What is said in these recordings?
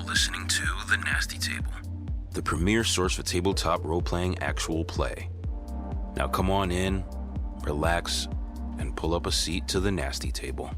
listening to The Nasty Table, the premier source for tabletop role-playing actual play. Now come on in, relax, and pull up a seat to The Nasty Table.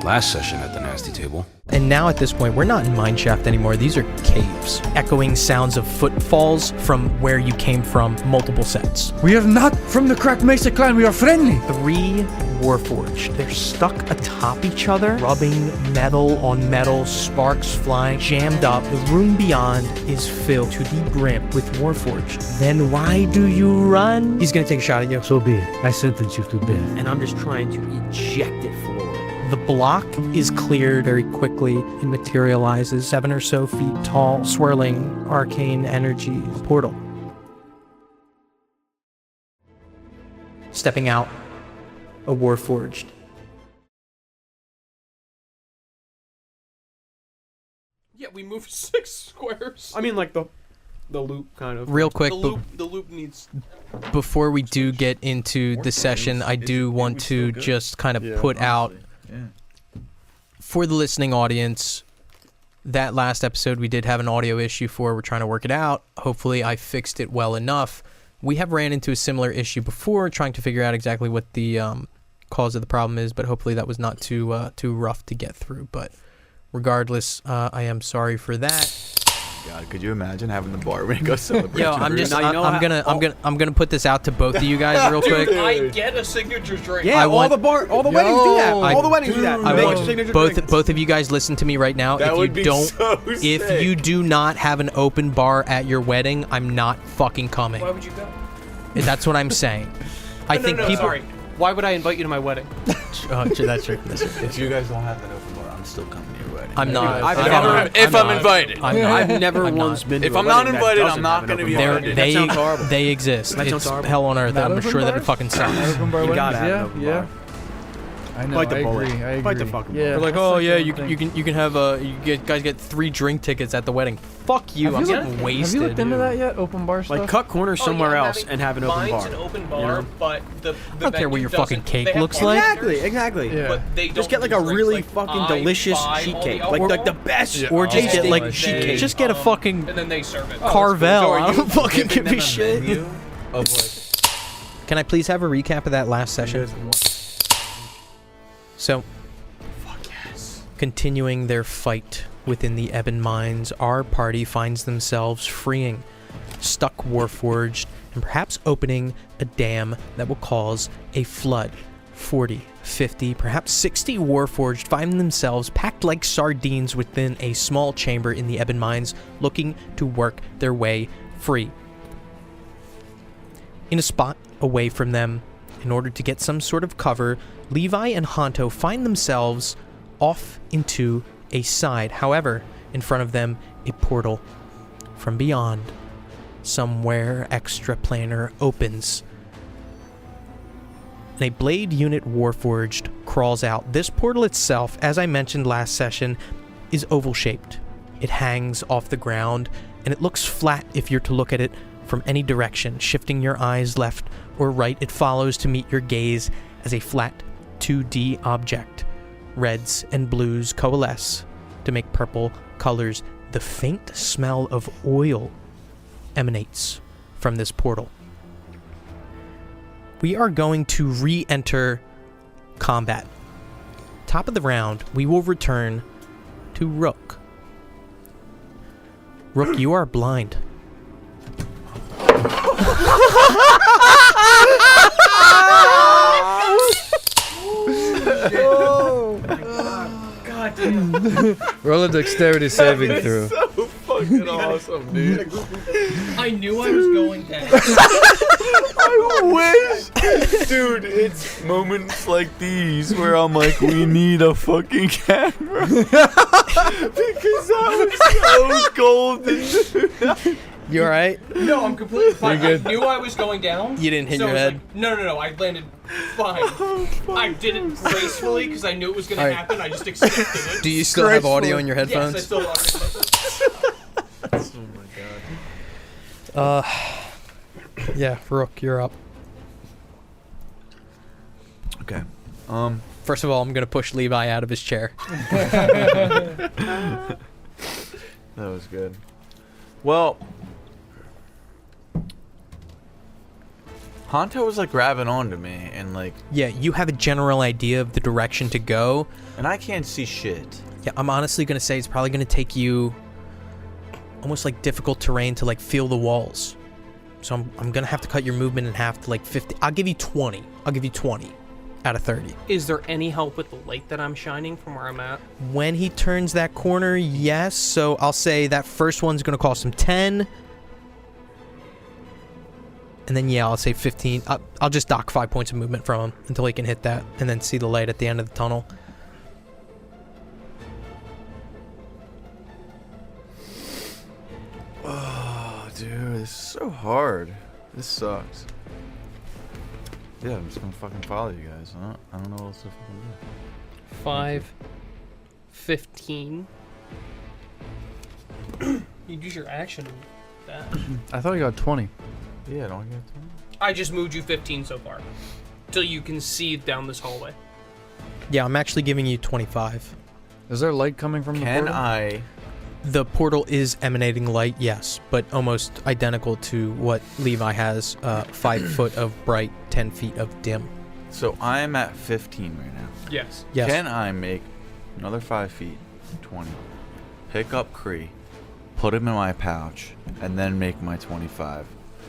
Last session at The Nasty Table. And now at this point, we're not in Mineshaft anymore. These are caves. Echoing sounds of footfalls from where you came from, multiple sets. We are not from the Crack Mesa clan, we are friendly. 3 Warforged. They're stuck atop each other, rubbing metal on metal, sparks flying, jammed up. The room beyond is filled to the brim with Warforged. Then why do you run? He's gonna take a shot at you. So be it. I sentence you to death. And I'm just trying to eject it forward. The block is cleared very quickly and materializes 7 or so feet tall, swirling arcane energy portal. Stepping out, a Warforged. Yeah, we moved 6 squares. I mean, like the loop kind of. Real quick, the loop needs. before we do get into the session, I do want to just kind of put out for the listening audience, that last episode we did have an audio issue for. We're trying to work it out. Hopefully I fixed it well enough. We have ran into a similar issue before, trying to figure out exactly what the cause of the problem is, but hopefully that was not too rough to get through. But regardless, I am sorry for that. God, could you imagine having the bar when it goes celebrate? Yo, I'm gonna put this out to both of you guys real quick. Dude, I get a signature drink. Yeah, all the weddings do that. All the weddings do that. I want both of you guys listen to me right now. That if would you be don't, so if sick. you do not have an open bar at your wedding, I'm not fucking coming. Why would you go? That's what I'm saying. I think no, people. Sorry. Why would I invite you to my wedding? That's true. That's true. If you guys don't have that open bar, I'm still coming to your wedding. I'm not. I'm invited. I've never once been to If a I'm not wedding that invited, doesn't I'm not have going to an be open bar. invited. That sounds horrible. They exist. That sounds It's horrible. hell on earth. Not I'm open sure that it bars? fucking sucks. Open bar You weddings, gotta have an open bar. I know. Bite the I bullet. agree. I agree. Bite the fucking bullet. Yeah. They're like, that's oh like yeah, the you can have guys get 3 drink tickets at the wedding. Fuck you. I'm getting wasted. Have you looked into that yet? Open bar stuff? Like cut corners somewhere else and have an open bar. Mine's an open bar, but the I don't care what your fucking cake looks like. Exactly. Yeah. But they Just don't get like do a drinks, really like, fucking I delicious buy sheet all cake, the like alcohol, the best. Or just get like sheet cake. just get a fucking and then they serve it. Carvel. I don't fucking give a Giving shit. them a menu of like, Can I please have a recap of that last session? So, continuing their fight within the Ebon Mines, our party finds themselves freeing stuck Warforged and perhaps opening a dam that will cause a flood. 40, 50, perhaps 60 Warforged find themselves packed like sardines within a small chamber in the Ebon Mines, looking to work their way free. In a spot away from them, in order to get some sort of cover, Levi and Honto find themselves off into a side. However, in front of them, a portal from beyond, somewhere extraplanar, opens. And a blade unit Warforged crawls out. This portal itself, as I mentioned last session, is oval-shaped. It hangs off the ground, and it looks flat if you're to look at it from any direction. Shifting your eyes left or right, it follows to meet your gaze as a flat 2D object. Reds and blues coalesce to make purple colors. The faint smell of oil emanates from this portal. We are going to re-enter combat. Top of the round, we will return to Rook. Rook, you are blind. God damn. Roll a dexterity saving throw. so fucking awesome, dude. I knew I was going down. I wish. Dude, it's moments like these where I'm like, we need a fucking camera. Because that was so golden, dude. You all right? No, I'm completely fine. You're good. I knew I was going down. You didn't hit so your I was head? Like, no. I landed fine. I did it gracefully because I knew it was going All to right. happen. I just accepted it. Do you still have audio in your headphones? Yes, I still have it. Oh my god. Yeah, Rook, you're up. Okay. First of all, I'm gonna push Levi out of his chair. That was good. Well, Honto was like grabbing onto me and like, Yeah, you have a general idea of the direction to go. and I can't see shit. Yeah, I'm honestly gonna say it's probably gonna take you almost like difficult terrain to like feel the walls. So I'm gonna have to cut your movement in half to like 50. I'll give you 20. I'll give you 20 out of 30. Is there any help with the light that I'm shining from where I'm at? When he turns that corner, yes. So I'll say that first one's gonna cost him 10. And then yeah, I'll say 15. I'll just dock 5 points of movement from him until he can hit that and then see the light at the end of the tunnel. Oh, dude, this is so hard. This sucks. Yeah, I'm just gonna fucking follow you guys. I don't know what else to fucking do. 5, 15. You'd use your action. That. I thought I got 20. Yeah, don't I get to? I just moved you 15 so far. Till you can see down this hallway. Yeah, I'm actually giving you 25. Is there light coming from the Can portal? I? The portal is emanating light, yes, but almost identical to what Levi has. 5 foot of bright, 10 feet of dim. So I'm at 15 right now. Yes. Yes. Can I make another 5 feet, 20, pick up Kree, put him in my pouch, and then make my 25,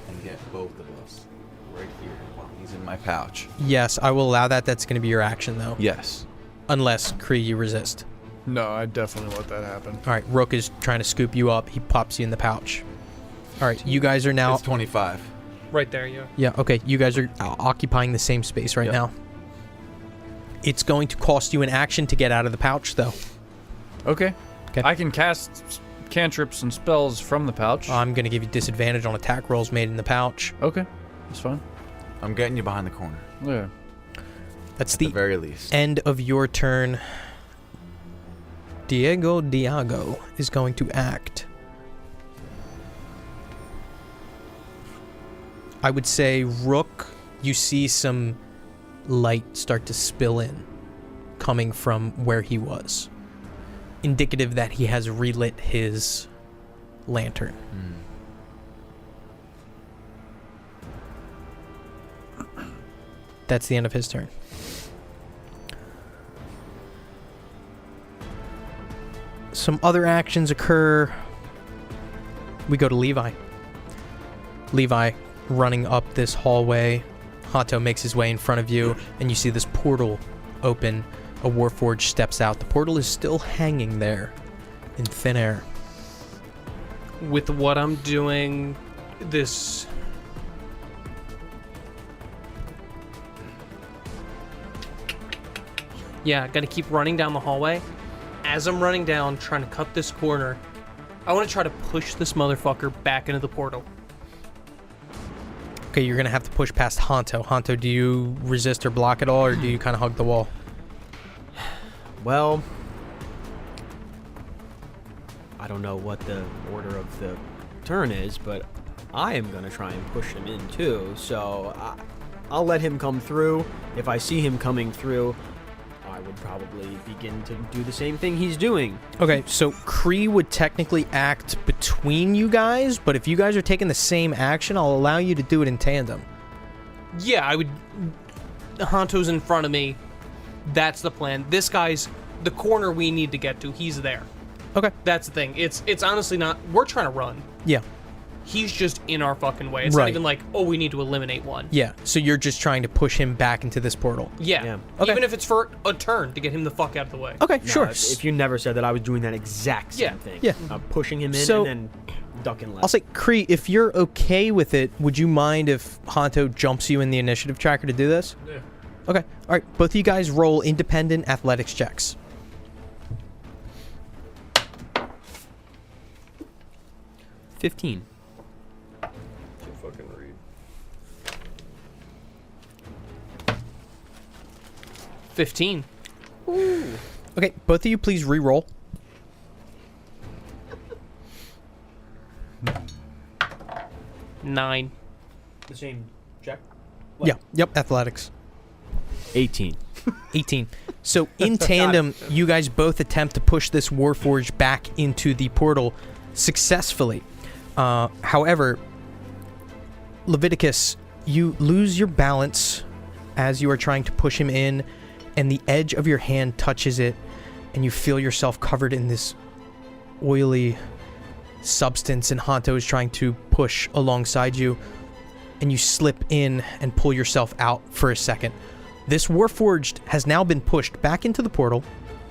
and get both of us right here while he's in my pouch? Yes, I will allow that. That's going to be your action, though. Yes. Unless, Kree, you resist. No, I definitely let that happen. All right, Rook is trying to scoop you up. He pops you in the pouch. All right, you guys are now... It's 25. Right there, yeah. Yeah, okay, you guys are occupying the same space right Yep. now. It's going to cost you an action to get out of the pouch, though. Okay. Okay. I can cast cantrips and spells from the pouch. I'm going to give you disadvantage on attack rolls made in the pouch. Okay. That's fine. I'm getting you behind the corner. Yeah. That's At the the very least. end of your turn. Diego is going to act. I would say, Rook, you see some light start to spill in, coming from where he was. Indicative that he has relit his lantern. That's the end of his turn. Some other actions occur. We go to Levi. Levi running up this hallway. Hato makes his way in front of you, and you see this portal open. A Warforged steps out. The portal is still hanging there in thin air. With what I'm doing, this... Yeah, gotta keep running down the hallway. As I'm running down, trying to cut this corner, I want to try to push this motherfucker back into the portal. Okay, you're going to have to push past Hanto. Hanto, do you resist or block at all, or do you kind of hug the wall? Well, I don't know what the order of the turn is, but I am going to try and push him in too. So I'll let him come through. If I see him coming through, I would probably begin to do the same thing he's doing. Okay, so Kree would technically act between you guys, but if you guys are taking the same action, I'll allow you to do it in tandem. Yeah, I would... Hanto's in front of me. That's the plan. This guy's the corner we need to get to. He's there. Okay. That's the thing. It's honestly not... We're trying to run. Yeah. He's just in our fucking way. It's Right. not even like, oh, we need to eliminate one. Yeah, so you're just trying to push him back into this portal. Yeah. Yeah. Okay. Even if it's for a turn to get him the fuck out of the way. Okay, Now, sure. If you never said that, I was doing that exact same Yeah. thing. Yeah. I'm pushing him in So- and then ducking left. I'll say, Kree, if you're okay with it, would you mind if Hanto jumps you in the initiative tracker to do this? Yeah. Okay. All right, both of you guys roll independent athletics checks. 15. 15. Okay, both of you please re-roll. Nine. The same check. Yeah, yep, athletics. 18. 18. So in tandem, you guys both attempt to push this Warforged back into the portal successfully. However, Leviticus, you lose your balance as you are trying to push him in, and the edge of your hand touches it, and you feel yourself covered in this oily substance, and Hanto is trying to push alongside you, and you slip in and pull yourself out for a second. This Warforged has now been pushed back into the portal,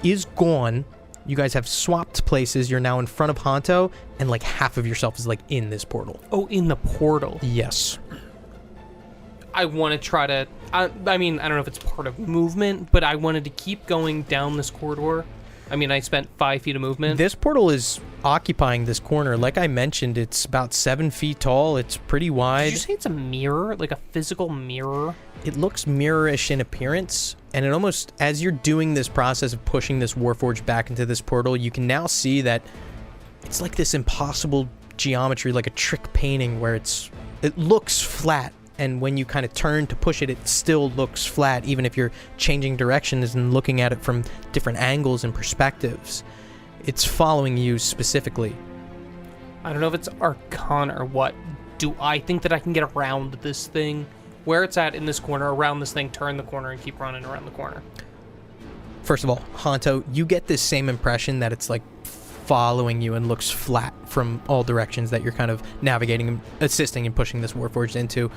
is gone. You guys have swapped places. You're now in front of Hanto, and like half of yourself is like in this portal. Oh, in the portal. Yes. I want to try to... I mean, I don't know if it's part of movement, but I wanted to keep going down this corridor. I mean, I spent 5 feet of movement. This portal is occupying this corner. Like I mentioned, it's about 7 feet tall. It's pretty wide. Did you say it's a mirror? Like a physical mirror? It looks mirror-ish in appearance, and it almost, as you're doing this process of pushing this Warforged back into this portal, you can now see that it's like this impossible geometry, like a trick painting where it looks flat, and when you kind of turn to push it, it still looks flat, even if you're changing directions and looking at it from different angles and perspectives. It's following you specifically. I don't know if it's arcane or what. Do I think that I can get around this thing? Where it's at in this corner, around this thing, turn the corner and keep running around the corner. First of all, Hanto, you get this same impression that it's like following you and looks flat from all directions that you're kind of navigating and assisting and pushing this Warforged into.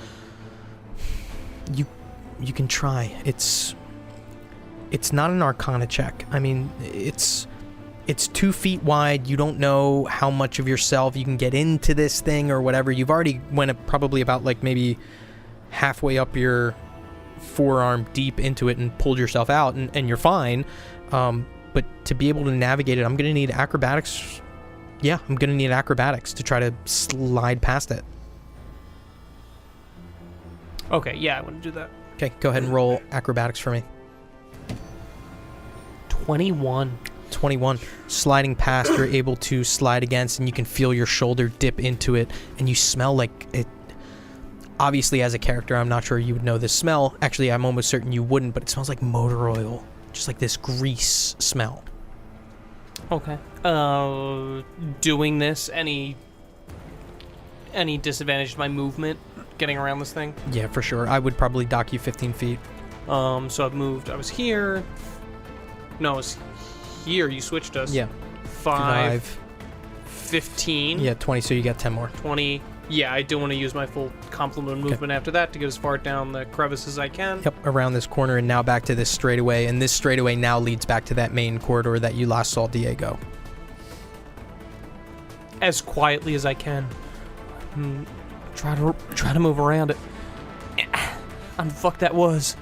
You can try. It's not an Arcana check. I mean, it's 2 feet wide. You don't know how much of yourself you can get into this thing or whatever. You've already went probably about like maybe halfway up your forearm deep into it and pulled yourself out, and you're fine. But to be able to navigate it, I'm going to need acrobatics. Yeah, I'm going to need acrobatics to try to slide past it. Okay, yeah, I want to do that. Okay, go ahead and roll acrobatics for me. 21. 21. Sliding past, you're able to slide against, and you can feel your shoulder dip into it, and you smell like it. Obviously, as a character, I'm not sure you would know this smell. Actually, I'm almost certain you wouldn't, but it smells like motor oil. Just like this grease smell. Okay. Doing this, any disadvantage to my movement getting around this thing? Yeah, for sure. I would probably dock you 15 feet. So I've moved. I was here. No, I was here. You switched us. Yeah. 5. 15. Yeah, 20, so you got 10 more. 20. Yeah, I do want to use my full complement movement after that to get as far down the crevice as I can. Yep, around this corner and now back to this straightaway, and this straightaway now leads back to that main corridor that you last saw Diego. As quietly as I can. Try to move around it. And fuck that was.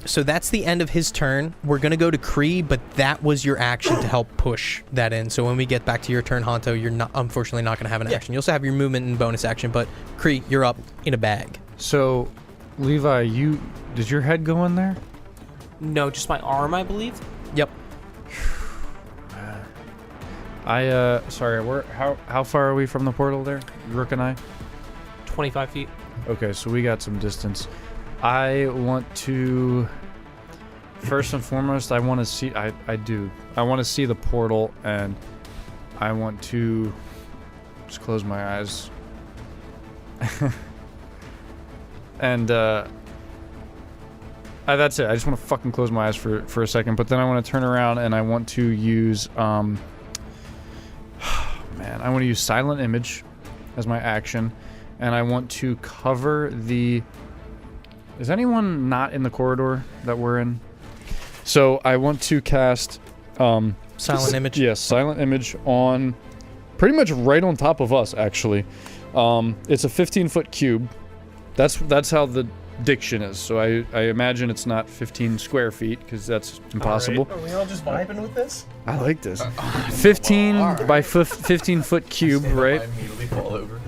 So that's the end of his turn. We're going to go to Kree, but that was your action to help push that in. So when we get back to your turn, Hanto, you're not, unfortunately not going to have an action. You also have your movement and bonus action, but Kree, you're up in a bag. So, Levi, did your head go in there? No, just my arm, I believe. Yep. Sorry, how far are we from the portal there, Rook and I? 25 feet. Okay, so we got some distance. I want to, first and foremost, I want to see, I want to see the portal, and I want to just close my eyes. And, that's it. I just want to fucking close my eyes for a second, but then I want to turn around and I want to use, I want to use Silent Image as my action, and I want to cover the... Is anyone not in the corridor that we're in? So I want to cast... Silent Image? Yes, Silent Image on... Pretty much right on top of us, actually. It's a 15-foot cube. That's how the diction is. So I imagine it's not 15 square feet, because that's impossible. Are we all just vibing with this? I like this. 15 by 15-foot cube, right? I immediately fall over.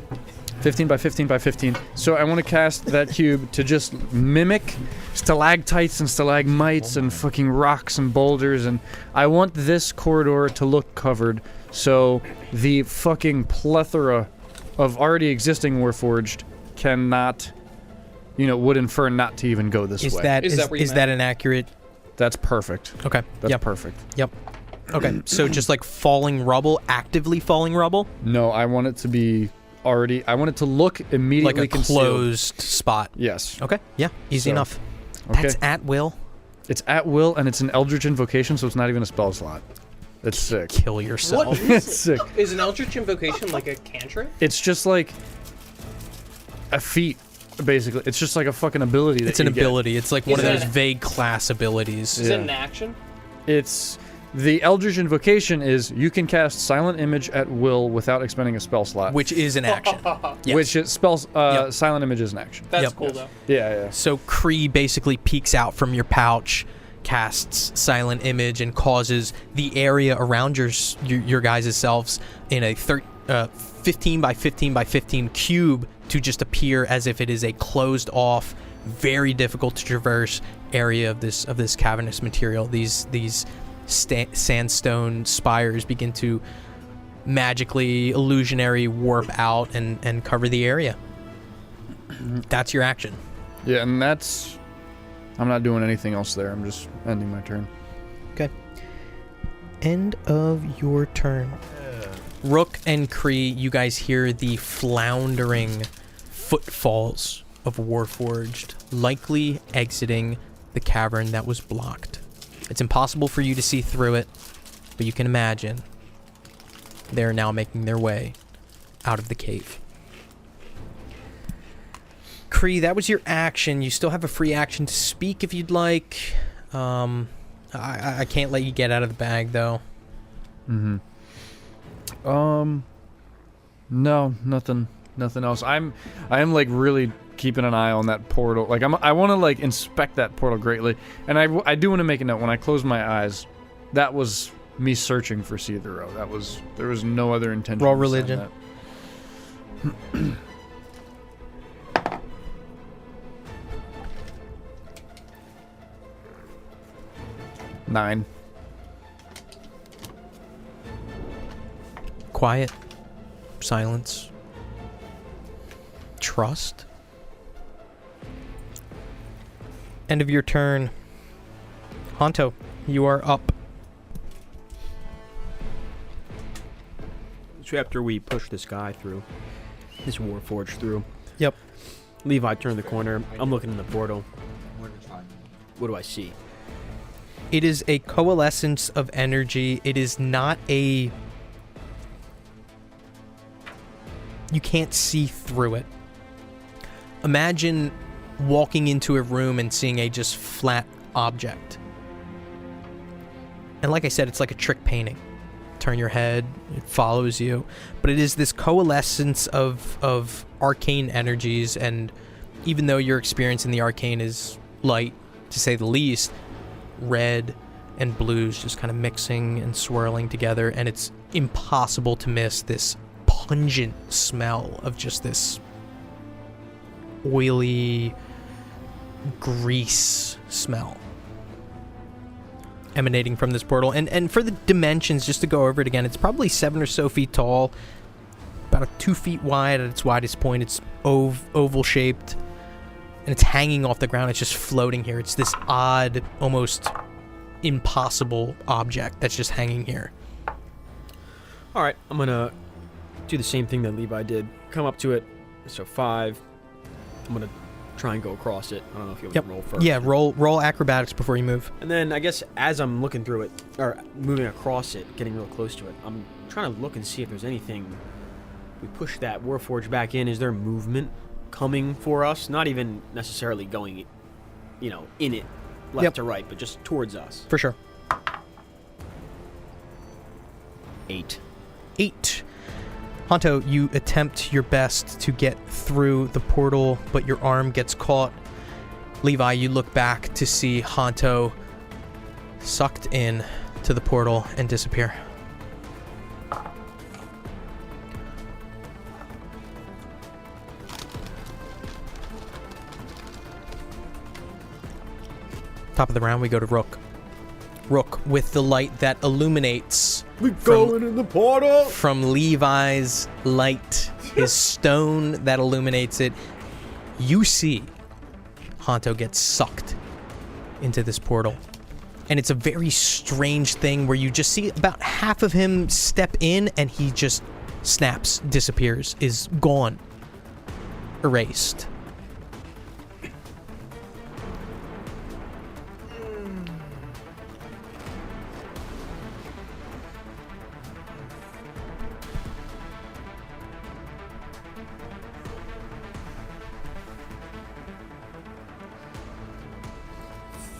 15 by 15 by 15. So I want to cast that cube to just mimic stalactites and stalagmites and fucking rocks and boulders, and I want this corridor to look covered so the fucking plethora of already existing Warforged cannot, would infer not to even go this way. Is that an accurate? That's perfect. Okay. That's Yep. perfect. Yep. Okay. So just like falling rubble, actively falling rubble, No, I want it to be already. I want it to look immediately like a concealed. closed spot. Yes. Okay. Yeah. Easy So, enough. Okay. That's at will. It's at will, and it's an Eldritch Invocation, so it's not even a spell slot. It's sick. Kill yourself. What It's sick. is an Eldritch Invocation like a cantrip? It's just like a feat, basically. It's just like a fucking ability. It's an you get. ability. It's like one of Is those it- vague class abilities. Is Yeah. it an action? It's the Eldritch Invocation is you can cast Silent Image at will without expending a spell slot. Which is an action. Yes. Which it spells. Yep. Silent Image is an action. That's Yep. cool though. Yeah. So Kree basically peeks out from your pouch, casts Silent Image, and causes the area around your guys' selves in a 15 by 15 by 15 cube to just appear as if it is a closed off, very difficult to traverse area of this cavernous material. These sandstone spires begin to magically illusionary warp out and cover the area. That's your action. Yeah, and that's. I'm not doing anything else there. I'm just ending my turn. Okay. End of your turn. Rook and Kree, you guys hear the floundering footfalls of Warforged, likely exiting the cavern that was blocked. It's impossible for you to see through it, but you can imagine they're now making their way out of the cave. Kree, that was your action. You still have a free action to speak if you'd like. I can't let you get out of the bag, though. Mm-hmm. No, nothing else. I am like really keeping an eye on that portal. Like I want to like inspect that portal greatly, and I do want to make a note. When I closed my eyes, that was me searching for Seethero. There was no other intention. Raw beside religion. that. Nine. Quiet. Silence. Trust. End of your turn. Honto, you are up. So after we push this guy through, this Warforged through. Yep. Levi turned the corner. I'm looking in the portal. What do I see? It is a coalescence of energy. It is not a... You can't see through it. Imagine walking into a room and seeing a just flat object. And like I said, it's like a trick painting. Turn your head, it follows you. But it is this coalescence of arcane energies, and even though your experience in the arcane is light, to say the least, red and blues just kind of mixing and swirling together, and it's impossible to miss this pungent smell of just this oily grease smell emanating from this portal. And for the dimensions, just to go over it again, it's probably 7 or so feet tall, about 2 feet wide at its widest point. It's oval shaped, and it's hanging off the ground. It's just floating here. It's this odd, almost impossible object that's just hanging here. All right, I'm gonna do the same thing that Levi did. Come up to it. So 5. I'm gonna try and go across it. I don't know if you want Yep. to roll first. Yeah, roll acrobatics before you move. And then I guess as I'm looking through it, or moving across it, getting real close to it, I'm trying to look and see if there's anything. We push that Warforged back in. Is there movement coming for us? Not even necessarily going, in it, left Yep. to right, but just towards us. For sure. 8. 8. Honto, you attempt your best to get through the portal, but your arm gets caught. Levi, you look back to see Honto sucked in to the portal and disappear. Top of the round, we go to Rook. Rook, with the light that illuminates We're going in the portal. from Levi's light, his stone that illuminates it, you see Honto gets sucked into this portal. And it's a very strange thing where you just see about half of him step in and he just snaps, disappears, is gone, erased.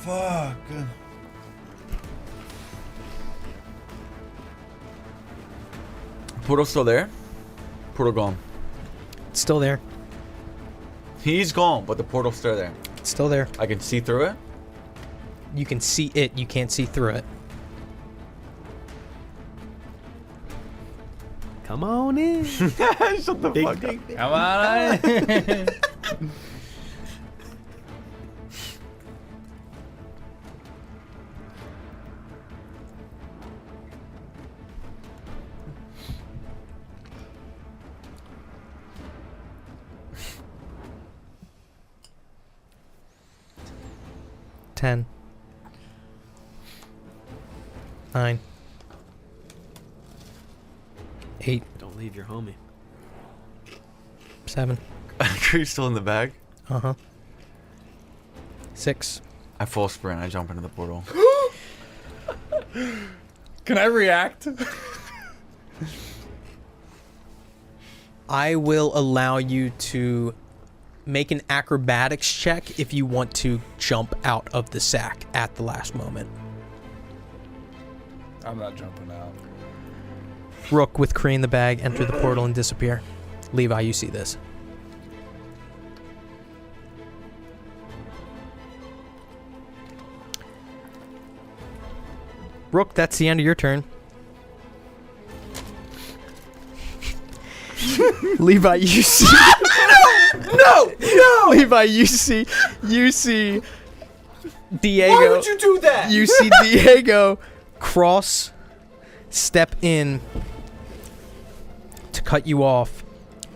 Fuck. Portal still there? Portal gone. It's still there. He's gone, but the portal's still there. It's still there. I can see through it. You can see it, you can't see through it. Come on in. Shut the fuck up. Come on. Ten. 9. 8. Don't leave your homie. 7. Cree's still in the bag. 6. I full sprint. I jump into the portal. Can I react? I will allow you to make an acrobatics check if you want to jump out of the sack at the last moment. I'm not jumping out. Rook with Kree in the bag, enter the portal and disappear. Levi, you see this. Rook, that's the end of your turn. Levi, you see... No! Levi, you see Diego. Why would you do that? You see Diego cross, step in to cut you off,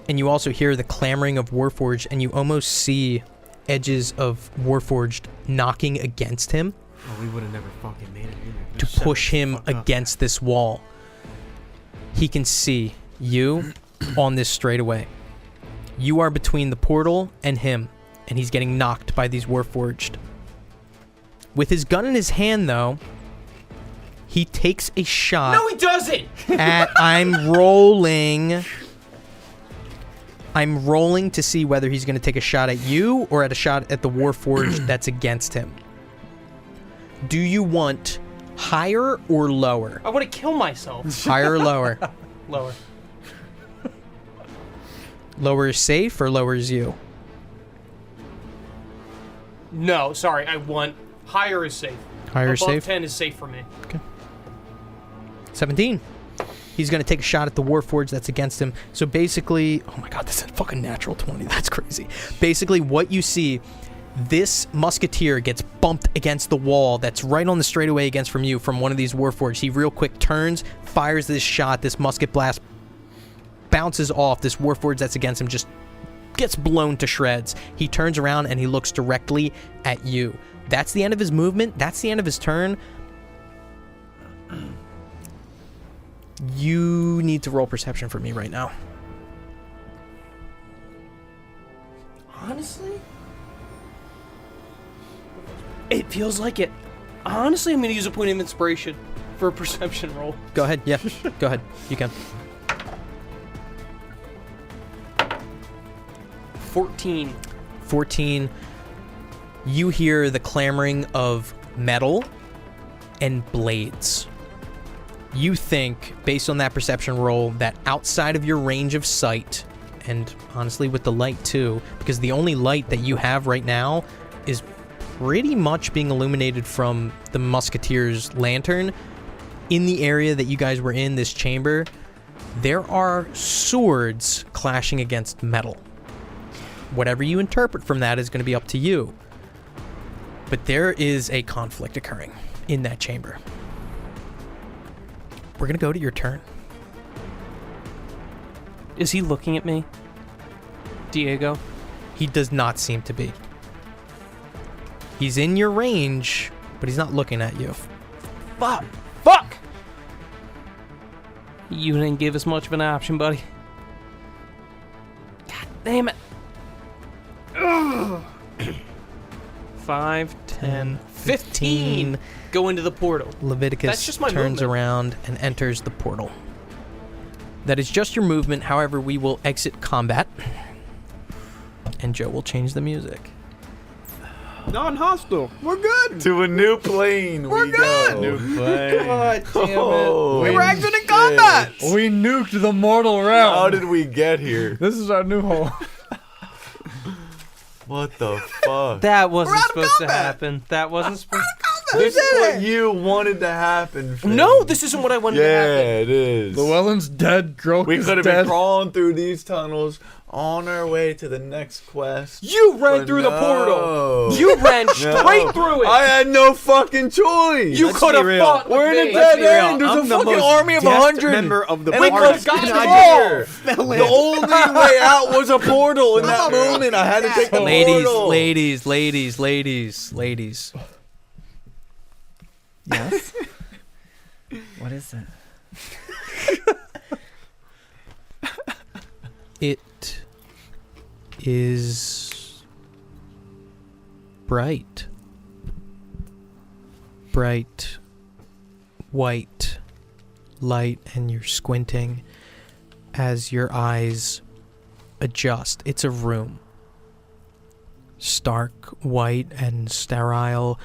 and you also hear the clamoring of Warforged, and you almost see edges of Warforged knocking against him Oh, we would have never fucking made it either. to push him against this wall. He can see you on this straightaway. You are between the portal and him, and he's getting knocked by these Warforged. With his gun in his hand, though, he takes a shot No, he doesn't. at... I'm rolling to see whether he's going to take a shot at you or at a shot at the Warforged that's against him. Do you want higher or lower? I want to kill myself. Higher or lower? Lower. Lower is safe or lower is you? No, sorry. I want higher is safe. Higher is Above safe? 10 is safe for me. 17. He's going to take a shot at the Warforged that's against him. So basically... Oh my god, that's a fucking natural 20. That's crazy. Basically, what you see... This musketeer gets bumped against the wall that's right on the straightaway against from you from one of these Warforged. He real quick turns, fires this shot. This musket blast bounces off. This Warforged that's against him just gets blown to shreds. He turns around and he looks directly at you. That's the end of his movement. That's the end of his turn. You need to roll perception for me right now. Honestly? It feels like it. Honestly, I'm going to use a point of inspiration for a perception roll. Go ahead. Yeah, go ahead. You can. 14. 14. You hear the clamoring of metal and blades. You think, based on that perception roll, that outside of your range of sight, and honestly with the light too, because the only light that you have right now is pretty much being illuminated from the musketeer's lantern. In the area that you guys were in, this chamber, there are swords clashing against metal. Whatever you interpret from that is going to be up to you. But there is a conflict occurring in that chamber. We're going to go to your turn. Is he looking at me? Diego? He does not seem to be. He's in your range, but he's not looking at you. Fuck! Fuck! You didn't give us much of an option, buddy. God damn it. Ugh. 5, 10, 15. Go into the portal. Leviticus That's just my turns movement. around and enters the portal. That is just your movement. However, we will exit combat. And Joe will change the music. Non-hostile. We're good. To a new plane we good. go. New plane. God damn it. Oh, We were exiting combat. We nuked the mortal realm. How did we get here? This is our new home. What the fuck? That wasn't out of supposed to combat. happen. That wasn't supposed This is what you wanted to happen. Finn. No, this isn't what I wanted to Yeah, happen. it is. Llewellyn's dead. Grok We is could have dead. been crawling through these tunnels on our way to the next quest. You ran But through the portal. no. You ran No. straight through it. I had no fucking choice. You Let's could be have real. fought with We're in me. a dead Be real, end. There's I'm a the fucking most army of deft 100 member of the and party. we could've got gotten involved. here. Fell in. The only way out was a portal in that moment. I had to take the Ladies, portal. ladies. Yes? What is it? It is bright. Bright white light, and you're squinting as your eyes adjust. It's a room. Stark white and sterile.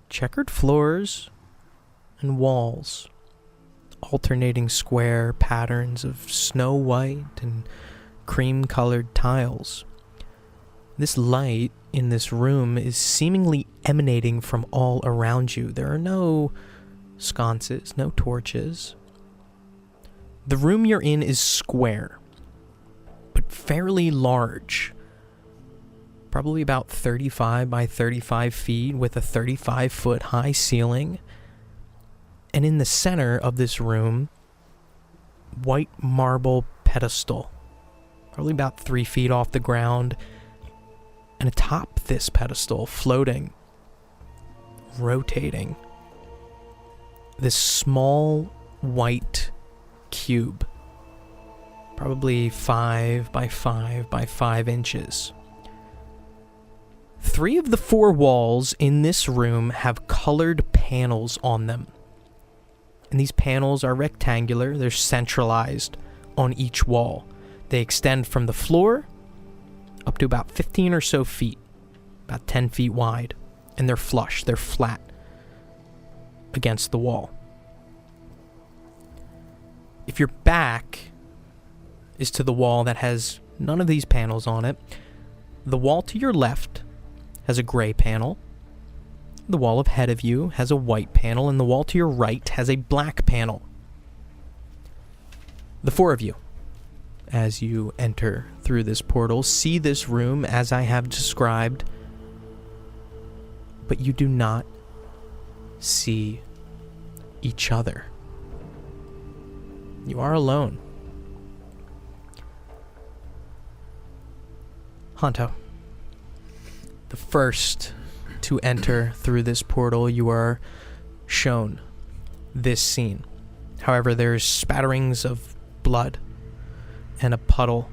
Checkered floors and walls. Alternating square patterns of snow white and cream-colored tiles. This light in this room is seemingly emanating from all around you. There are no sconces, no torches. The room you're in is square, but fairly large. Probably about 35 by 35 feet with a 35-foot high ceiling. And in the center of this room, white marble pedestal, probably about 3 feet off the ground. And atop this pedestal, floating, rotating, this small white cube, probably 5 by 5 by 5 inches. 3 of the 4 walls in this room have colored panels on them. And these panels are rectangular. They're centralized on each wall. They extend from the floor up to about 15 or so feet, about 10 feet wide. And they're flush. They're flat against the wall. If your back is to the wall that has none of these panels on it, the wall to your left has a gray panel. The wall ahead of you has a white panel, and the wall to your right has a black panel. The 4 of you, as you enter through this portal, see this room as I have described, but you do not see each other. You are alone. Honto, the first to enter through this portal, you are shown this scene. However, there's spatterings of blood and a puddle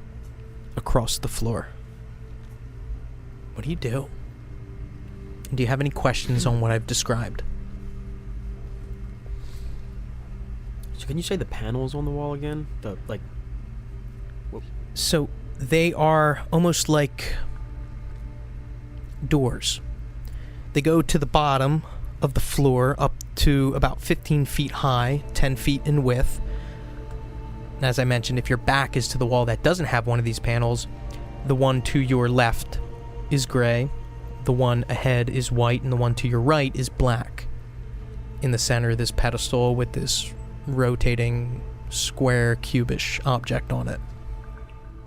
across the floor. What do you do? Do you have any questions on what I've described? So can you say the panels on the wall again? So they are almost like doors. They go to the bottom of the floor up to about 15 feet high, 10 feet in width. And as I mentioned, if your back is to the wall that doesn't have one of these panels, the one to your left is gray, the one ahead is white, and the one to your right is black. In the center, this pedestal with this rotating square cubish object on it.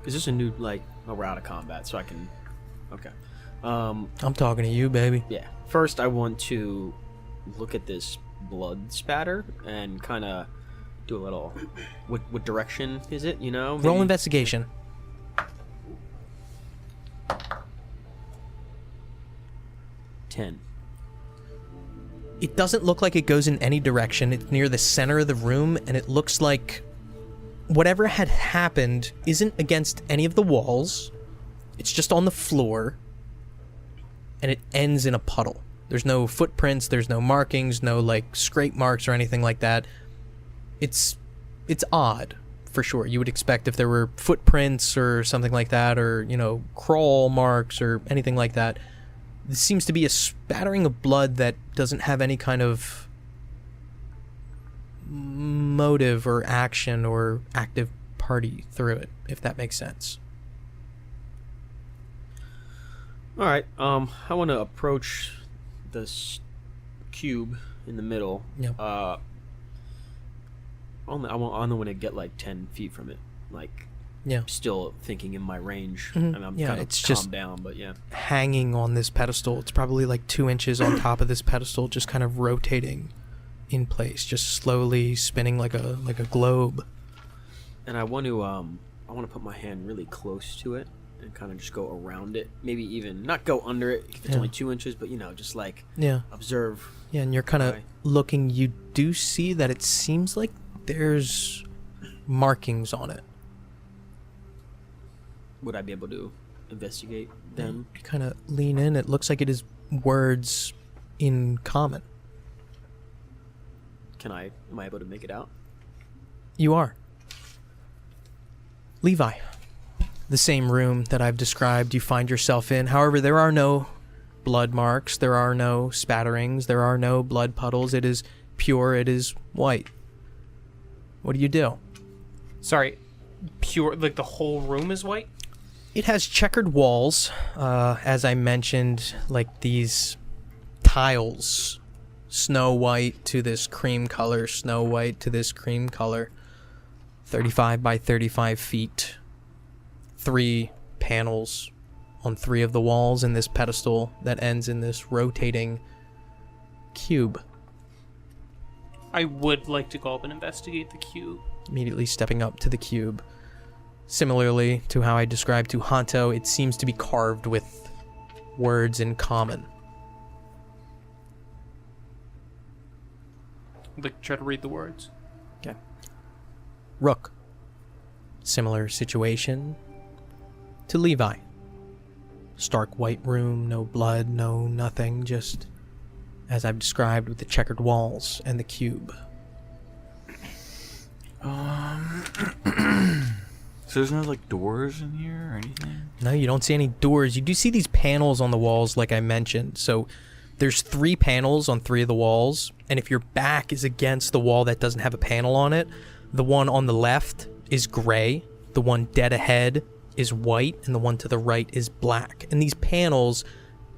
Is this a new, we're out of combat, so I can... Okay. I'm talking to you, baby. Yeah. First, I want to look at this blood spatter and kind of do a little. What direction is it? You know. Roll maybe- investigation. $10. It doesn't look like it goes in any direction. It's near the center of the room, and it looks like whatever had happened isn't against any of the walls. It's just on the floor, and it ends in a puddle. There's no footprints, there's no markings, no like scrape marks or anything like that. It's odd, for sure. You would expect if there were footprints or something like that, or, you know, crawl marks or anything like that. This seems to be a spattering of blood that doesn't have any kind of motive or action or active party through it, if that makes sense. All right. I want to approach this cube in the middle. Yep. I only want to get like 10 feet from it. Like, Yeah. still thinking in my range. Mhm. I mean, I'm Yeah, kind of it's calmed just- down, but yeah. Hanging on this pedestal. It's probably like 2 inches on top of this pedestal, just kind of rotating in place, just slowly spinning like a globe. And I want to put my hand really close to it and kind of just go around it. Maybe even not go under it if it's Yeah. only 2 inches, but just like Yeah. observe. Yeah, and you're kind of Right. looking. You do see that it seems like there's markings on it. Would I be able to investigate them? You kind of lean in. It looks like it is words in common. Am I able to make it out? You are. Levi. The same room that I've described you find yourself in. However, there are no blood marks. There are no spatterings. There are no blood puddles. It is pure. It is white. What do you do? Sorry, pure, like the whole room is white? It has checkered walls, as I mentioned, like these tiles, snow white to this cream color, snow white to this cream color, 35 by 35 feet, 3 panels on 3 of the walls in this pedestal that ends in this rotating cube. I would like to go up and investigate the cube. Immediately stepping up to the cube. Similarly to how I described to Hanto, it seems to be carved with words in common. Like, try to read the words. Okay. Rook. Similar situation to Levi. Stark white room, no blood, no nothing, just as I've described with the checkered walls and the cube. So there's no like doors in here or anything? No, you don't see any doors. You do see these panels on the walls like I mentioned. So there's 3 panels on 3 of the walls, and if your back is against the wall that doesn't have a panel on it, the one on the left is gray, the one dead ahead is white, and the one to the right is black. And these panels,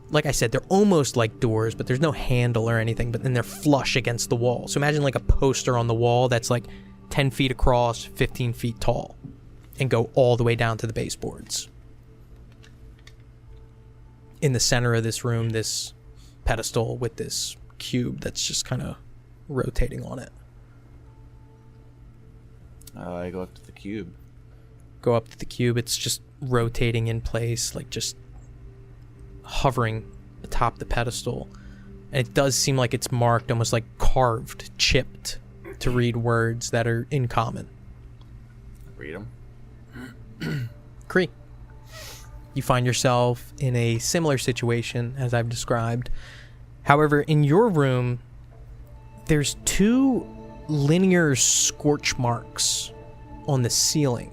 like I said, they're almost like doors, but there's no handle or anything, but then they're flush against the wall. So imagine like a poster on the wall that's like 10 feet across, 15 feet tall, and go all the way down to the baseboards. In the center of this room, this pedestal with this cube that's just kind of rotating on it. I go up to the cube. Go up to the cube, it's just rotating in place, like just hovering atop the pedestal. And it does seem like it's marked, almost like carved, chipped, to read words that are in common. Read them. Kree. You find yourself in a similar situation as I've described. However, in your room, there's 2 linear scorch marks on the ceiling.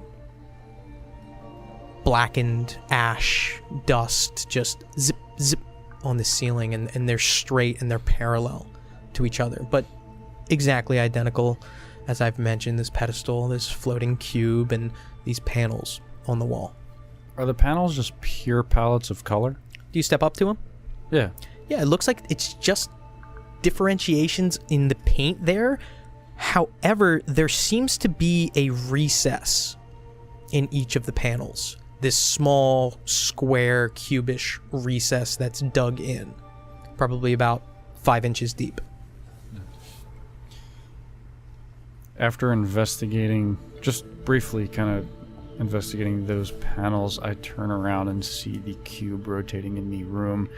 Blackened ash, dust, just zip, zip on the ceiling, and they're straight and they're parallel to each other, but exactly identical, as I've mentioned, this pedestal, this floating cube, and these panels on the wall. Are the panels just pure palettes of color? Do you step up to them? Yeah. Yeah, it looks like it's just differentiations in the paint there. However, there seems to be a recess in each of the panels. this small, square, cubish recess that's dug in, probably about 5 inches deep. After investigating, just briefly kind of investigating those panels, I turn around and see the cube rotating in the room,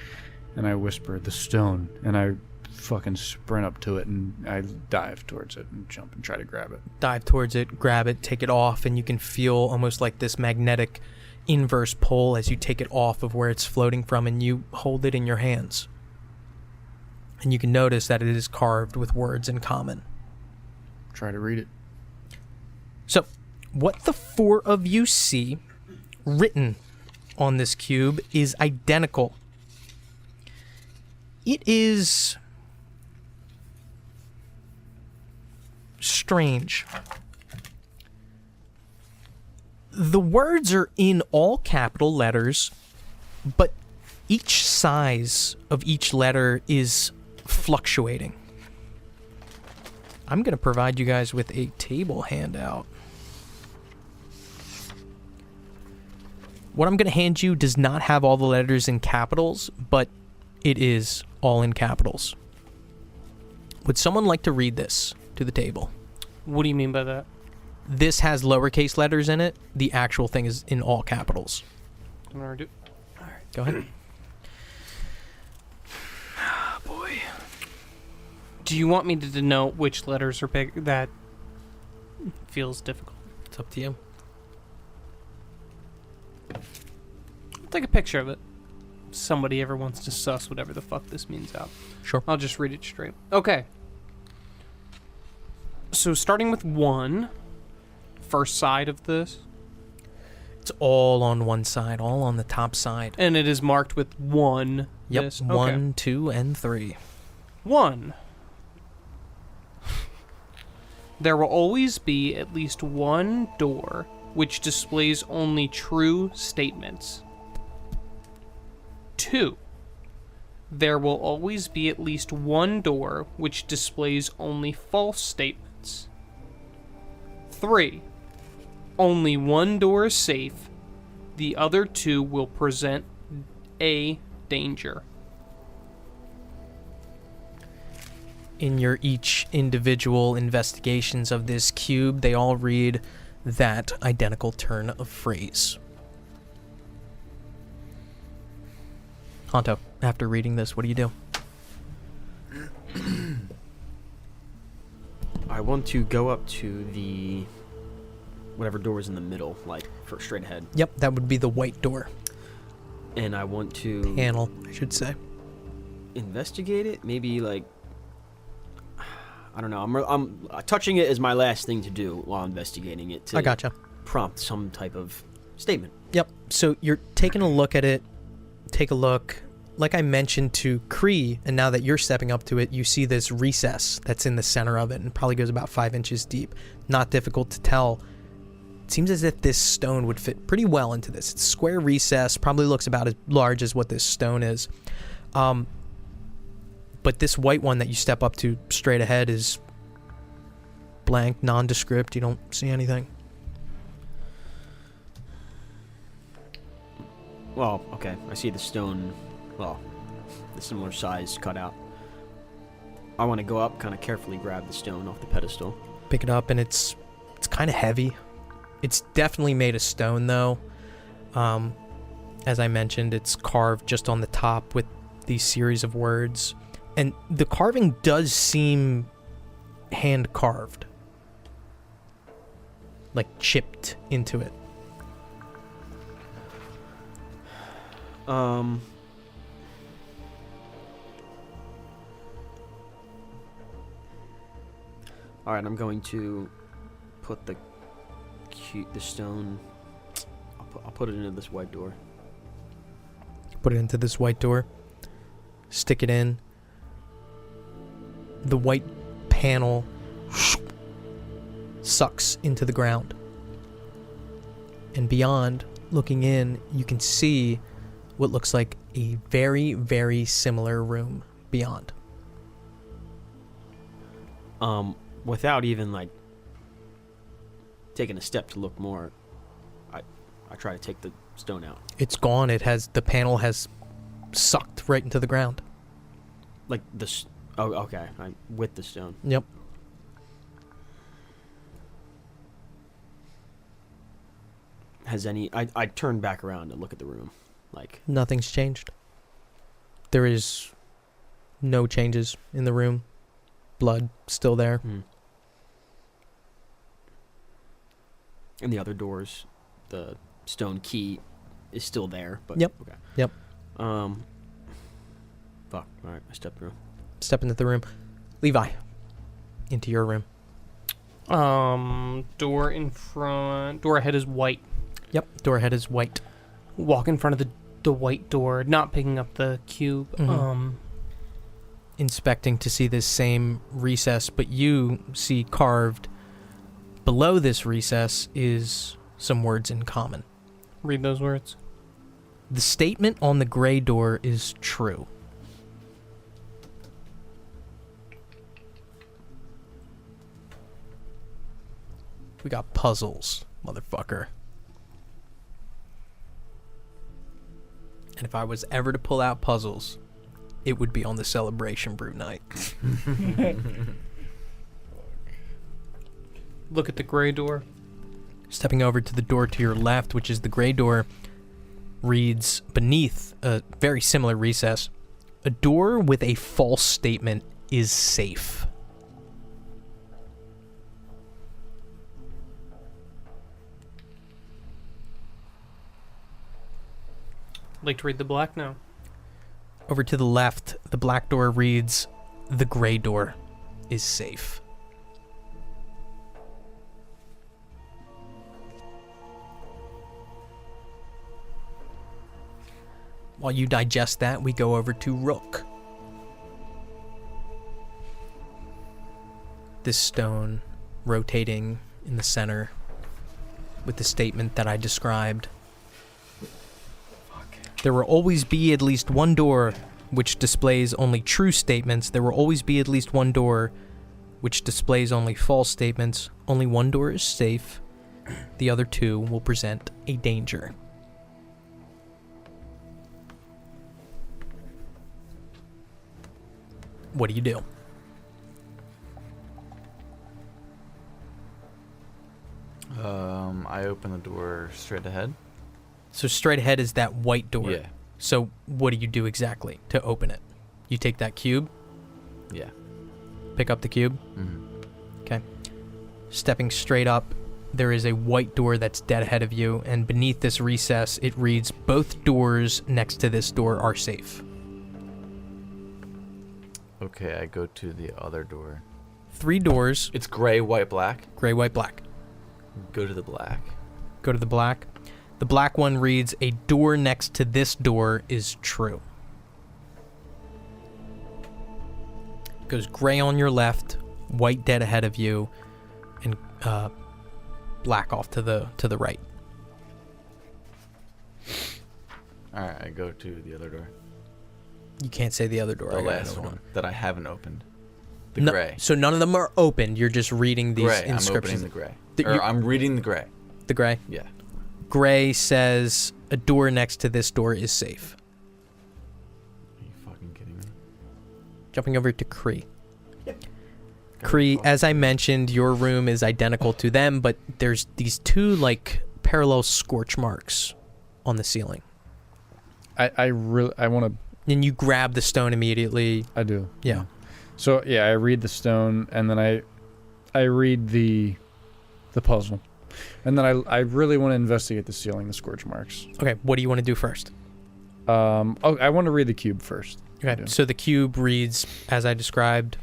and I whisper, "The stone," and I fucking sprint up to it, and I dive towards it and jump and try to grab it. Dive towards it, grab it, take it off, and you can feel almost like this magnetic inverse pull as you take it off of where it's floating from, and you hold it in your hands. And you can notice that it is carved with words in common. Try to read it. So, what the four of you see written on this cube is identical. It is strange. The words are in all capital letters, but each size of each letter is fluctuating. I'm going to provide you guys with a table handout. What I'm going to hand you does not have all the letters in capitals, but it is all in capitals. Would someone like to read this to the table? What do you mean by that? This has lowercase letters in it. The actual thing is in all capitals. I'm gonna do. All right, go ahead. Oh, boy. Do you want me to denote which letters are big? That feels difficult. It's up to you. I'll take a picture of it. If somebody ever wants to suss whatever the fuck this means out. Sure. I'll just read it straight. Okay. So starting with 1, first side of this, It's all on one side, all on the top side. and it is marked with 1. Yep, This. 1, 2, and 3. 1. There will always be at least one door which displays only true statements. 2. There will always be at least one door which displays only false statements. 3. Only one door is safe. The other 2 will present a danger. In your each individual investigations of this cube, they all read that identical turn of phrase. Honto, after reading this, what do you do? I want to go up to the whatever door is in the middle, like for straight ahead, Yep, that would be the white door. and I want to Panel, I should say. investigate it. Maybe like I don't know. I'm touching it is my last thing to do while investigating it. To I gotcha. prompt some type of statement. Yep, so you're taking a look at it. Take a look. Like I mentioned to Cree, and now that you're stepping up to it, you see this recess that's in the center of it and probably goes about 5 inches deep. Not difficult to tell. It seems as if this stone would fit pretty well into this. It's a square recess, probably looks about as large as what this stone is. But this white one that you step up to straight ahead is blank, nondescript. You don't see anything. Well, okay. I see the stone. Well, the similar size cut out. I want to go up, kind of carefully grab the stone off the pedestal. Pick it up, and it's kind of heavy. It's definitely made of stone, though. As I mentioned, it's carved just on the top with these series of words. And the carving does seem hand-carved. Like chipped into it. Alright, I'm going to put the stone. I'll put it into this white door. Put it into this white door. Stick it in. The white panel sucks into the ground. And beyond, looking in, you can see what looks like a very, very similar room beyond. Without even like taking a step to look more, I try to take the stone out? It's gone. The panel has sucked right into the ground. Like oh, okay. With the stone. Yep. Has any? I turn back around and look at the room, like Nothing's changed. There is no changes in the room. Blood still there. And the other doors, the stone key is still there. But Yep. Okay. Yep. Fuck. All right. I step through. Step into the room. Levi, into your room. Door in front. Door ahead is white. Yep. Door ahead is white. Walk in front of the white door, not picking up the cube. Inspecting to see this same recess, but you see carved below this recess is some words in common. Read those words. The statement on the gray door is true. We got puzzles, motherfucker. And if I was ever to pull out puzzles, it would be on the Celebration Brew night. Look at the gray door. Stepping over to the door to your left, which is the gray door, reads beneath a very similar recess, a door with a false statement is safe. Like to read the black now. Over to the left, the black door reads, the gray door is safe. While you digest that, we go over to Rook. This stone rotating in the center with the statement that I described. There will always be at least one door which displays only true statements. There will always be at least one door which displays only false statements. Only one door is safe. The other two will present a danger. What do you do? I open the door straight ahead. So straight ahead is that white door. Yeah. So what do you do exactly to open it? You take that cube, Yeah. pick up the cube. Mm-hmm. Okay. Stepping straight up, there is a white door that's dead ahead of you, and beneath this recess, it reads, both doors next to this door are safe. Okay, I go to the other door. 3 doors, It's gray, white, black. gray, white, black. Go to the black. Go to the black. The black one reads, a door next to this door is true. Goes gray on your left, white dead ahead of you, and black off to the right. All right, I go to the other door. You can't say the other door. The I gotta last know one that I haven't opened. The No- gray. So none of them are opened. You're just reading these Gray. I'm inscriptions. opening the gray. That Or you- I'm reading the gray. The gray. Yeah. Gray says a door next to this door is safe. Are you fucking kidding me? Jumping over to Kree. Kree, as I mentioned, your room is identical to them, but there's these 2 like parallel scorch marks on the ceiling. I want to. And you grab the stone immediately. I do. Yeah. So yeah, I read the stone, and then I read the puzzle, and then I really want to investigate the ceiling, the scorch marks. Okay, what do you want to do first? I want to read the cube first. Okay, so the cube reads, as I described,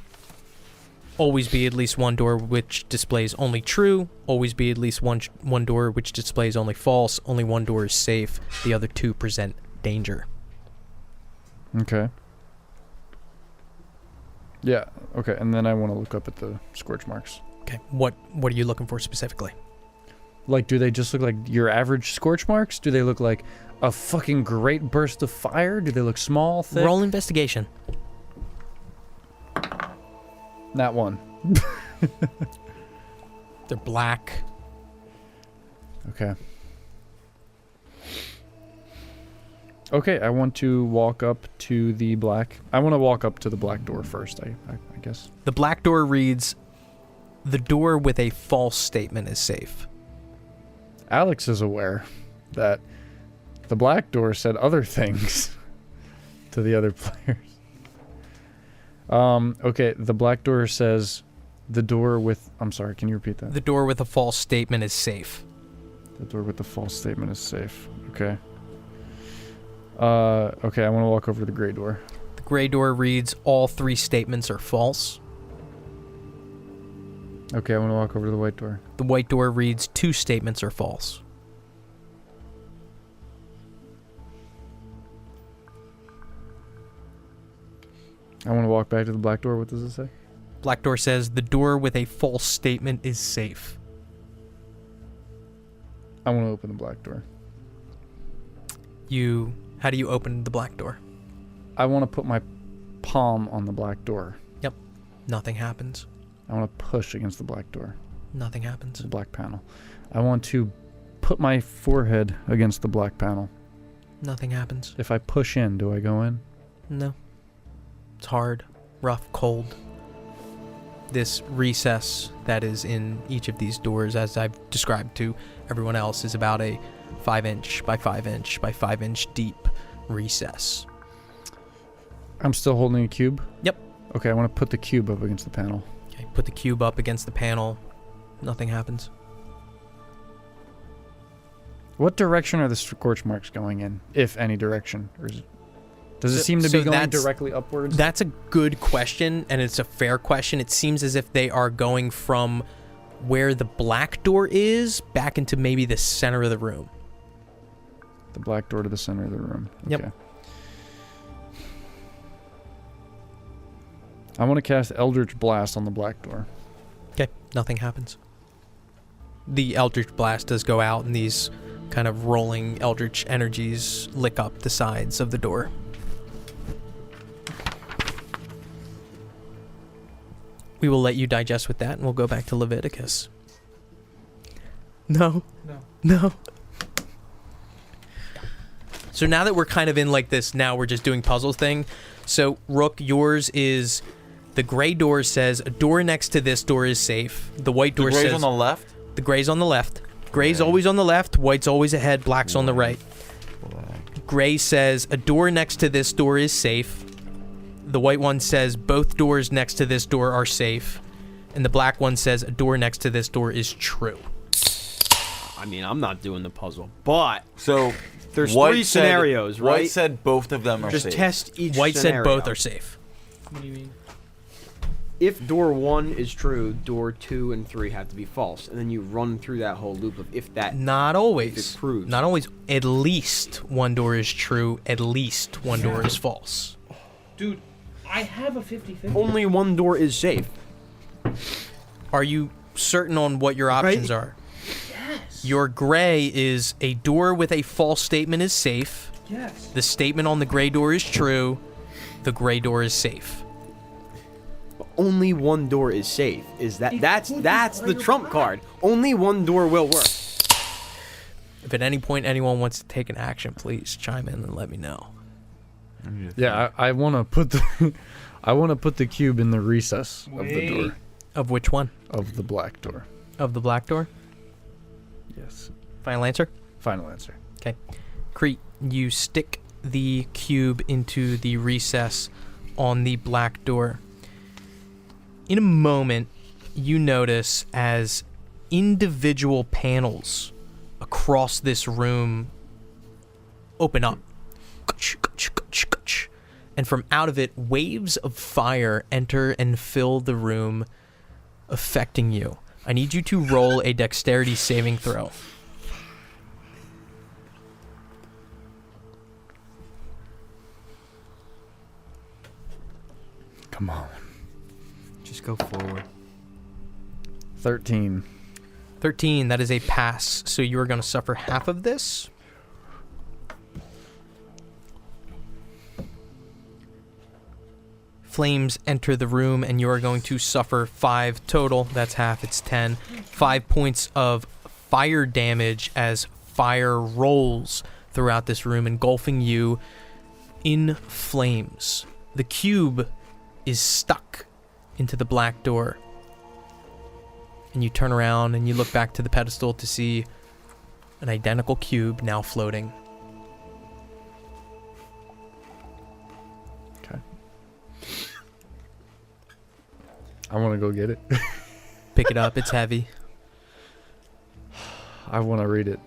always be at least one door which displays only true, always be at least one door which displays only false, only one door is safe, the other 2 present danger. Okay. Yeah. Okay, and then I want to look up at the scorch marks. Okay, what are you looking for specifically? Like, do they just look like your average scorch marks? Do they look like a fucking great burst of fire? Do they look small, thick? Roll investigation. That one. They're black. Okay. Okay, I want to walk up to the black. I want to walk up to the black door first. I guess. The black door reads, "The door with a false statement is safe." Alex is aware that the black door said other things to the other players. Okay, the black door says the door with... I'm sorry, can you repeat that? The door with a false statement is safe. The door with the false statement is safe. Okay. Okay, I want to walk over to the gray door. The gray door reads, "All 3 statements are false." Okay, I want to walk over to the white door. The white door reads, "2 statements are false." I want to walk back to the black door. What does it say? Black door says, "The door with a false statement is safe." I want to open the black door. How do you open the black door? I want to put my palm on the black door. Yep. Nothing happens. I want to push against the black door. Nothing happens. The black panel. I want to put my forehead against the black panel. Nothing happens. If I push in, do I go in? No. It's hard, rough, cold. This recess that is in each of these doors, as I've described to everyone else, is about a 5-inch by 5-inch by 5-inch deep recess. I'm still holding a cube? Yep. Okay, I want to put the cube up against the panel. Okay, put the cube up against the panel. Nothing happens. What direction are the scorch marks going in, if any direction? Or does it seem to be going directly upwards? That's a good question, and it's a fair question. It seems as if they are going from where the black door is back into maybe the center of the room. The black door to the center of the room. Okay. Yep. I want to cast Eldritch Blast on the black door. Okay, nothing happens. The Eldritch Blast does go out, and these kind of rolling Eldritch energies lick up the sides of the door. We will let you digest with that, and we'll go back to Leviticus. No. So now that we're kind of in like this, now we're just doing puzzle thing. So, Rook, yours is... The gray door says, "A door next to this door is safe." The white door says... The gray's on the left? The gray's on the left. Gray's always on the left, white's always ahead, black's on the right. Gray says, "A door next to this door is safe." The white one says, "Both doors next to this door are safe." And the black one says, "A door next to this door is true." I mean, I'm not doing the puzzle, but So there's White 3 said- scenarios, right? White said both of them are Just safe. test each White scenario. said both are safe. What do you mean? If door 1 is true, door 2 and 3 have to be false, and then you run through that whole loop of if that. Not always. It proves. Not always. At least one door is true. At least one door is false. Dude, I have a 50-50. Only one door is safe. Are you certain on what your options are? Yes. Your gray is a door with a false statement is safe. Yes. The statement on the gray door is true. The gray door is safe. Only one door is safe. Is that It that's could be that's the either trump way. card. Only one door will work. If at any point anyone wants to take an action, please chime in and let me know. Yeah, I want to put the I want to put the cube in the recess of the door Of which one? of the black door. Of the black door? Yes. Final answer? Final answer. Okay. Crete, you stick the cube into the recess on the black door. In a moment, you notice as individual panels across this room open up. And from out of it, waves of fire enter and fill the room, affecting you. I need you to roll a dexterity saving throw. Come on. Just go forward. 13. 13, that is a pass. So you are going to suffer half of this. Flames enter the room, and you are going to suffer 5 total. That's half, it's 10. 5 points of fire damage as fire rolls throughout this room, engulfing you in flames. The cube is stuck into the black door. And you turn around and you look back to the pedestal to see an identical cube now floating. Okay. I want to go get it. Pick it up, it's heavy. I want to read it.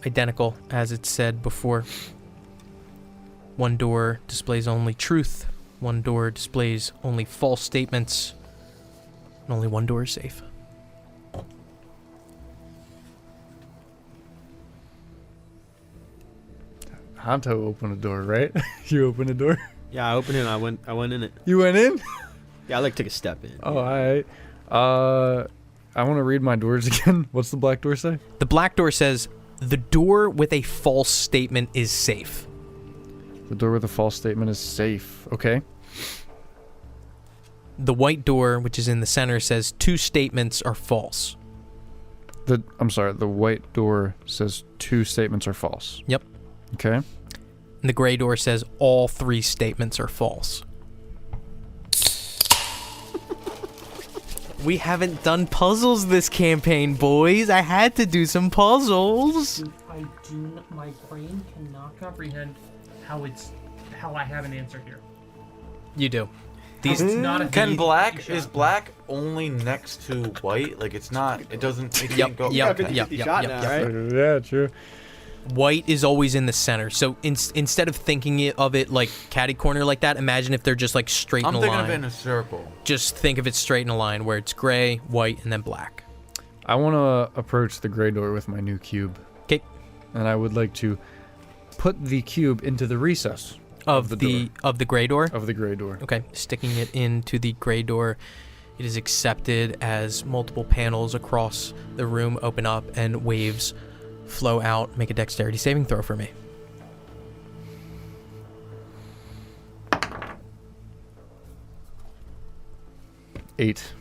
Identical, as it said before. One door displays only truth. One door displays only false statements. And only one door is safe. Hanto opened a door, right? You opened a door? Yeah, I opened it and I went in it. You went in? Yeah, I like took a step in. Oh, alright. I want to read my doors again. What's the black door say? The black door says, the door with a false statement is safe. The door with a false statement is safe. Okay. The white door, which is in the center, says 2 statements are false. I'm sorry, the white door says 2 statements are false. Yep. Okay. And the gray door says all 3 statements are false. We haven't done puzzles this campaign, boys. I had to do some puzzles. My brain cannot comprehend how I have an answer here. You do. It's not a Can D- black shot. is black only next to white? Like it's not. It doesn't. It Yep, can't go. yep, okay. yep, shot yep, now, yep. right? Yeah, true. White is always in the center. So instead of thinking of it like catty corner like that, imagine if they're just like straight I'm in a thinking line. of it in a circle. Just think of it straight in a line where it's gray, white, and then black. I want to approach the gray door with my new cube. 'Kay. And I would like to put the cube into the recess Of the the gray door. of the gray door. Okay, sticking it into the gray door. It is accepted as multiple panels across the room open up and waves flow out. Make a dexterity saving throw for me. Eight.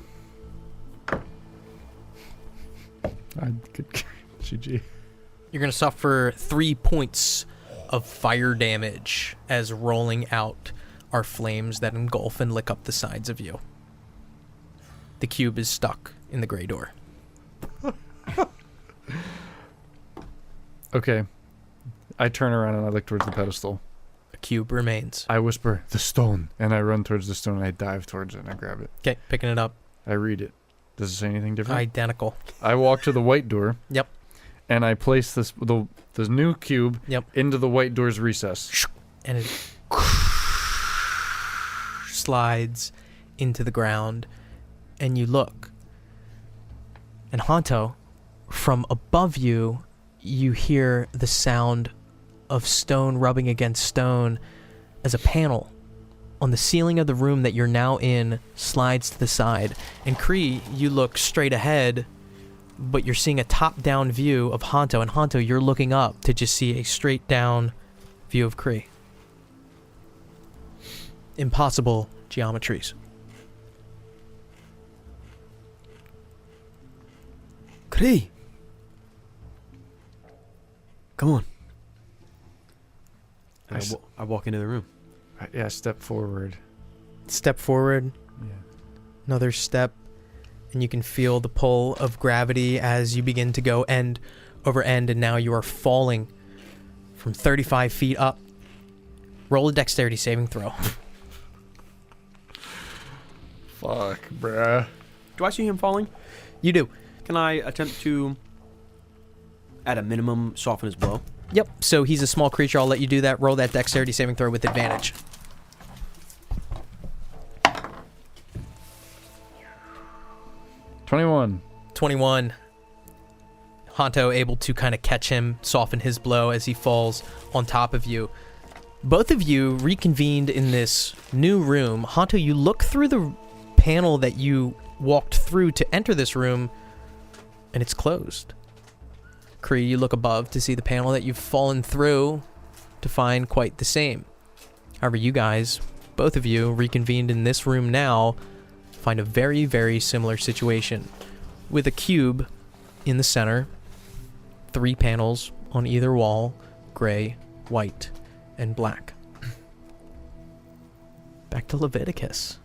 Good. GG. You're going to suffer 3 points of fire damage as rolling out are flames that engulf and lick up the sides of you. The cube is stuck in the gray door. Okay. I turn around and I look towards the pedestal. The cube remains. I whisper, "The stone," and I run towards the stone and I dive towards it and I grab it. Okay, picking it up. I read it. Does it say anything different? Identical. I walk to the white door. Yep. And I place the new cube Yep. into the white door's recess. And it slides into the ground, and you look. And Hanto, from above you, you hear the sound of stone rubbing against stone as a panel on the ceiling of the room that you're now in slides to the side. And Kree, you look straight ahead, but you're seeing a top-down view of Hanto, and Hanto, you're looking up to just see a straight-down view of Kree. Impossible geometries. Kree! Come on. And I walk into the room. Yeah, step forward. Step forward, Yeah. another step, and you can feel the pull of gravity as you begin to go end over end, and now you are falling from 35 feet up. Roll a dexterity saving throw. Fuck, bruh. Do I see him falling? You do. Can I attempt to, at a minimum, soften his blow? Yep, so he's a small creature. I'll let you do that. Roll that dexterity saving throw with advantage. $21. 21. Hanto able to kind of catch him, soften his blow as he falls on top of you. Both of you reconvened in this new room. Hanto, you look through the panel that you walked through to enter this room, and it's closed. Kree, you look above to see the panel that you've fallen through to find quite the same. However, you guys, both of you, reconvened in this room now, find a very, very similar situation with a cube in the center, 3 panels on either wall, gray, white, and black. Back to Leviticus.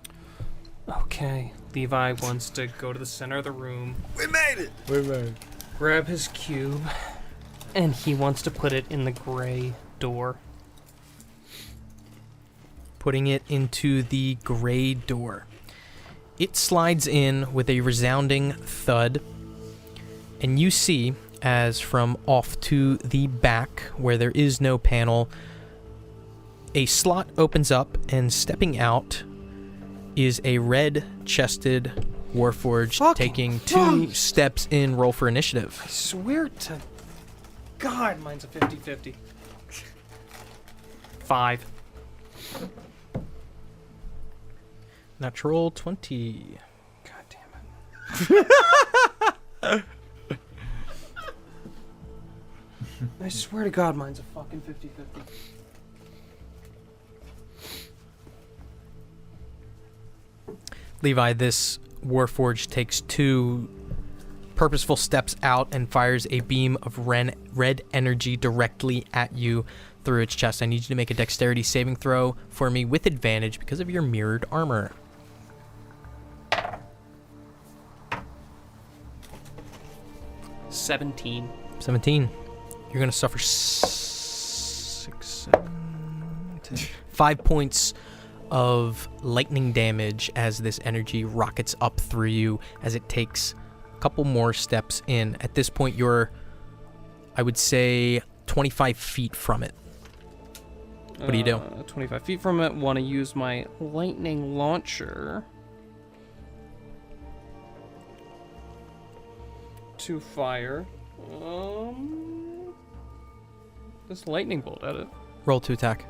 Okay, Levi wants to go to the center of the room. We made it. Grab his cube, and he wants to put it in the gray door. Putting it into the gray door. It slides in with a resounding thud, and you see, as from off to the back, where there is no panel, a slot opens up, and stepping out is a red-chested Warforged taking 2 steps in. Roll for initiative. I swear to God, mine's a 50-50. 5. Natural 20. God damn it. I swear to God, mine's a fucking 50-50. Levi, this Warforged takes 2 purposeful steps out and fires a beam of red energy directly at you through its chest. I need you to make a dexterity saving throw for me with advantage because of your mirrored armor. 17. 17. You're going to suffer 5 points of lightning damage as this energy rockets up through you as it takes a couple more steps in. At this point, you're, I would say, 25 feet from it. What do you do? 25 feet from it. Want to use my lightning launcher to fire this lightning bolt at it. Roll to attack.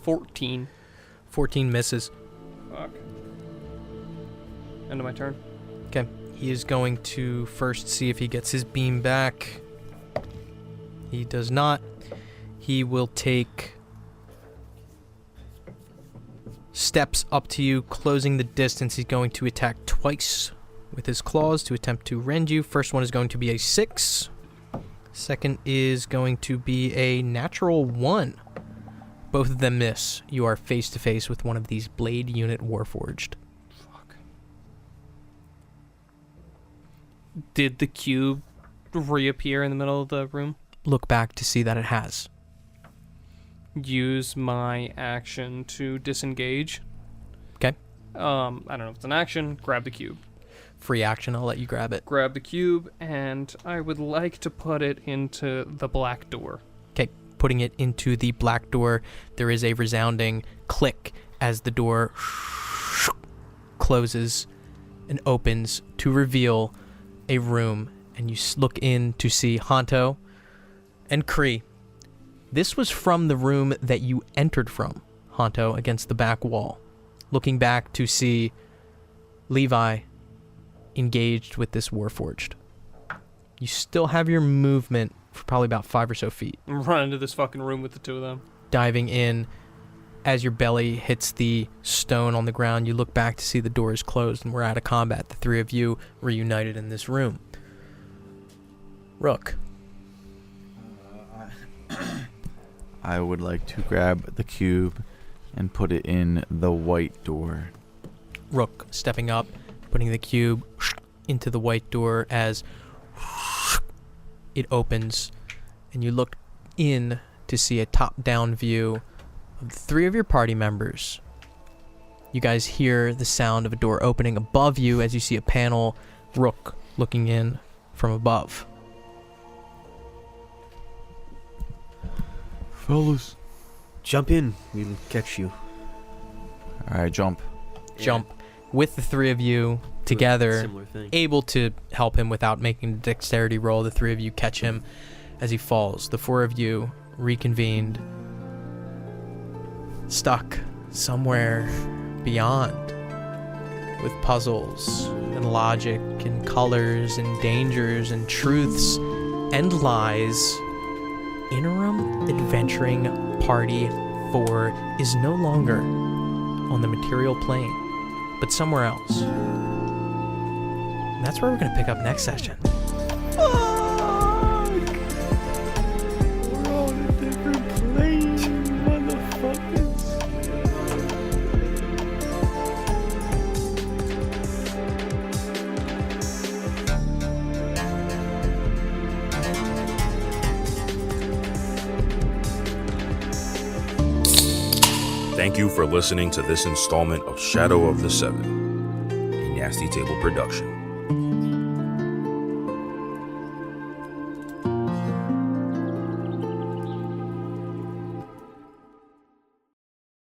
$14. 14 misses. Fuck. End of my turn. Okay. He is going to first see if he gets his beam back. He does not. He will take steps up to you, closing the distance. He's going to attack twice with his claws to attempt to rend you. First one is going to be a 6. Second is going to be a natural 1. Both of them miss. You are face to face with one of these blade unit Warforged. Fuck. Did the cube reappear in the middle of the room? Look back to see that it has. Use my action to disengage. Okay. I don't know if it's an action. Grab the cube. Free action, I'll let you grab it. Grab the cube, and I would like to put it into the black door. Okay, putting it into the black door, there is a resounding click as the door closes and opens to reveal a room, and you look in to see Hanto and Kree. This was from the room that you entered from, Hanto, against the back wall. Looking back to see Levi engaged with this Warforged. You still have your movement for probably about 5 or so feet. Run into this fucking room with the 2 of them. Diving in, as your belly hits the stone on the ground, you look back to see the door is closed and we're out of combat. The 3 of you reunited in this room. Rook. I would like to grab the cube and put it in the white door. Rook stepping up, putting the cube into the white door as it opens, and you look in to see a top-down view of the 3 of your party members. You guys hear the sound of a door opening above you as you see a panel, Rook looking in from above. Fellas. Jump in. We'll catch you. Alright, jump. Jump with the 3 of you together, Similar thing. able to help him without making a dexterity roll. The 3 of you catch him as he falls. The 4 of you reconvened, stuck somewhere beyond, with puzzles and logic and colors and dangers and truths and lies. Interim Adventuring Party 4 is no longer on the material plane, but somewhere else. And that's where we're going to pick up next session. Fuck! We're on a different plane, motherfuckers. Thank you for listening to this installment of Shadow of the Seven, a Nasty Table production.